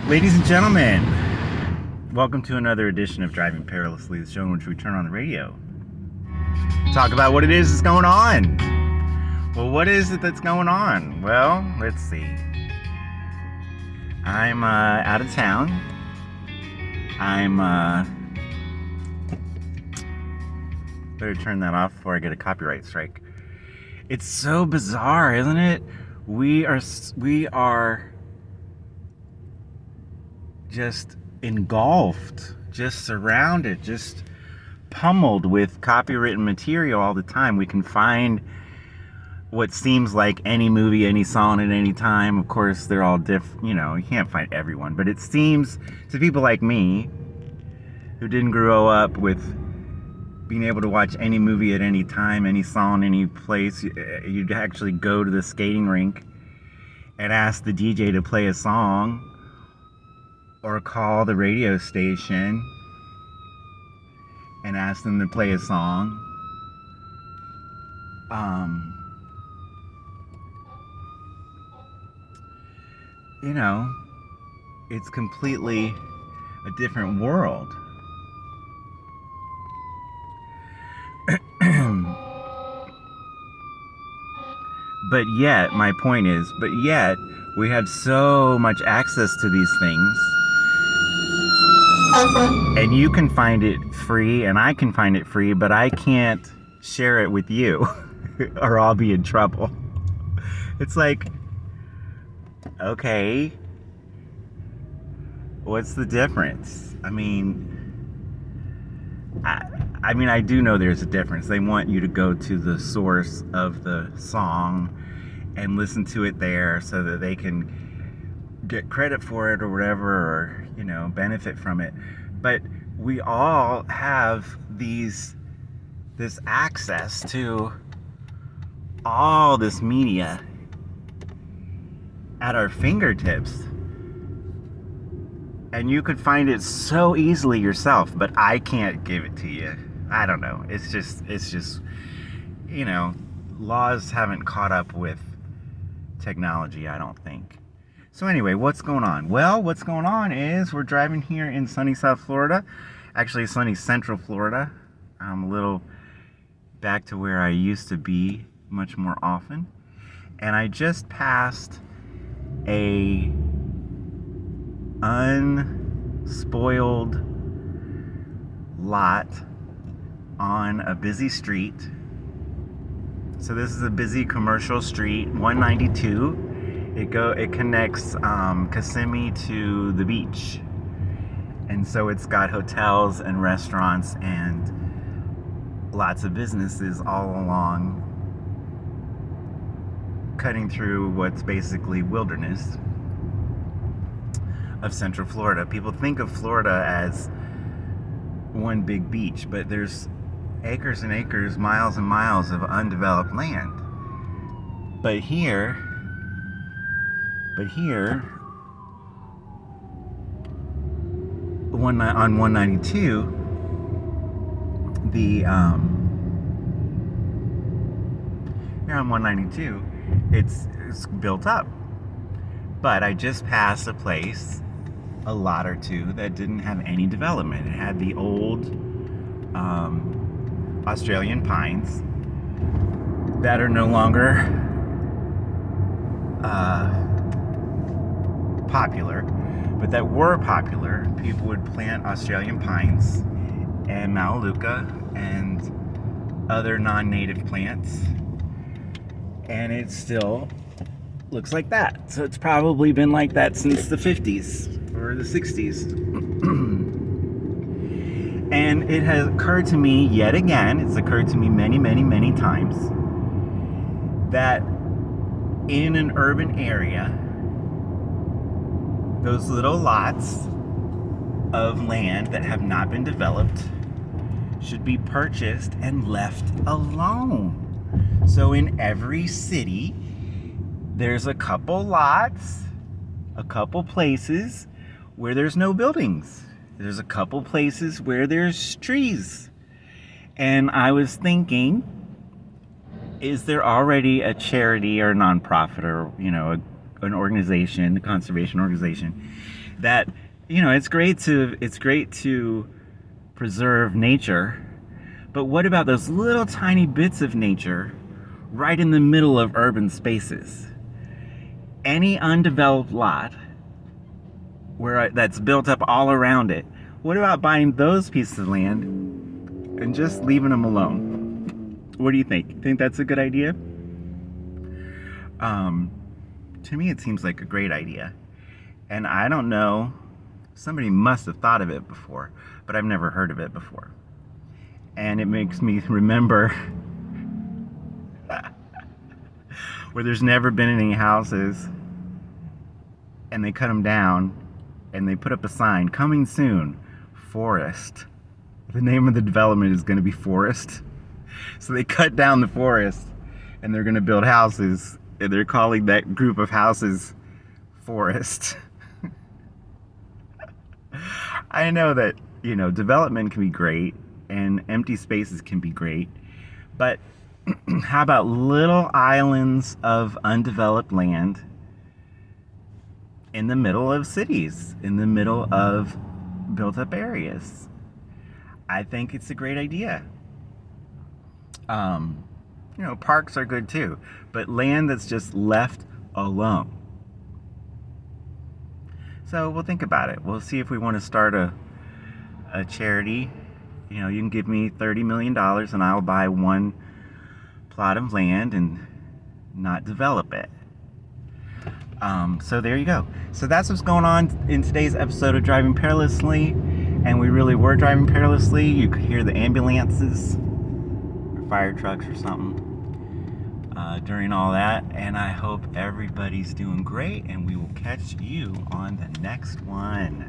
Ladies and gentlemen, welcome to another edition of Driving Perilously, the show in which we turn on the radio. Talk about what it is that's going on. Well, what is it that's going on? Well, let's see. I'm out of town. Better turn that off before I get a copyright strike. It's so bizarre, isn't it? We are just engulfed, just surrounded, just pummeled with copywritten material all the time. We can find what seems like any movie, any song at any time. Of course, they're all different. You can't find everyone, but it seems to people like me who didn't grow up with being able to watch any movie at any time, any song, any place. You'd actually go to the skating rink and ask the DJ to play a song, or call the radio station and ask them to play a song. It's completely a different world. But yet, my point is, we have so much access to these things. And you can find it free, and I can find it free, but I can't share it with you, or I'll be in trouble. It's like, okay, what's the difference? I do know there's a difference. They want you to go to the source of the song and listen to it there so that they can get credit for it or whatever, or benefit from it. But we all have this access to all this media at our fingertips, and you could find it so easily yourself, but I can't give it to you. I don't know, it's just laws haven't caught up with technology, I don't think. So anyway, what's going on? Well, what's going on is we're driving here in sunny South Florida, actually sunny Central Florida. I'm a little back to where I used to be much more often. And I just passed a unspoiled lot on a busy street. So this is a busy commercial street, 192. It connects Kissimmee to the beach, and so it's got hotels and restaurants and lots of businesses all along, cutting through what's basically wilderness of Central Florida. People think of Florida as one big beach, but there's acres and acres, miles and miles of undeveloped land. But here on 192, here on 192, it's built up. But I just passed a lot or two that didn't have any development. It had the old Australian pines that are no longer popular, but that were popular. People would plant Australian pines and Melaleuca and other non-native plants, and it still looks like that. So it's probably been like that since the 50s or the 60s. And it has occurred to me yet again, it's occurred to me many, many, many times, that in an urban area, those little lots of land that have not been developed should be purchased and left alone. So in every city, there's a couple lots, a couple places where there's no buildings. There's a couple places where there's trees. And I was thinking, is there already a charity or a nonprofit or, an organization, a conservation organization, that, it's great to preserve nature, but what about those little tiny bits of nature right in the middle of urban spaces? Any undeveloped lot where that's built up all around it. What about buying those pieces of land and just leaving them alone? What do you think? Think that's a good idea? To me, it seems like a great idea. And I don't know, somebody must have thought of it before, but I've never heard of it before. And it makes me remember where there's never been any houses and they cut them down and they put up a sign, coming soon, forest. The name of the development is going to be Forest. So they cut down the forest and they're going to build houses, and they're calling that group of houses Forest. I know that, development can be great and empty spaces can be great, but how about little islands of undeveloped land in the middle of cities, in the middle of built up areas? I think it's a great idea. Parks are good too, but land that's just left alone. So we'll think about it. We'll see if we want to start a charity. You can give me $30 million and I'll buy one plot of land and not develop it. So there you go. So that's what's going on in today's episode of Driving Perilously. And we really were driving perilously. You could hear the ambulances or fire trucks or something during all that. And I hope everybody's doing great, and we will catch you on the next one.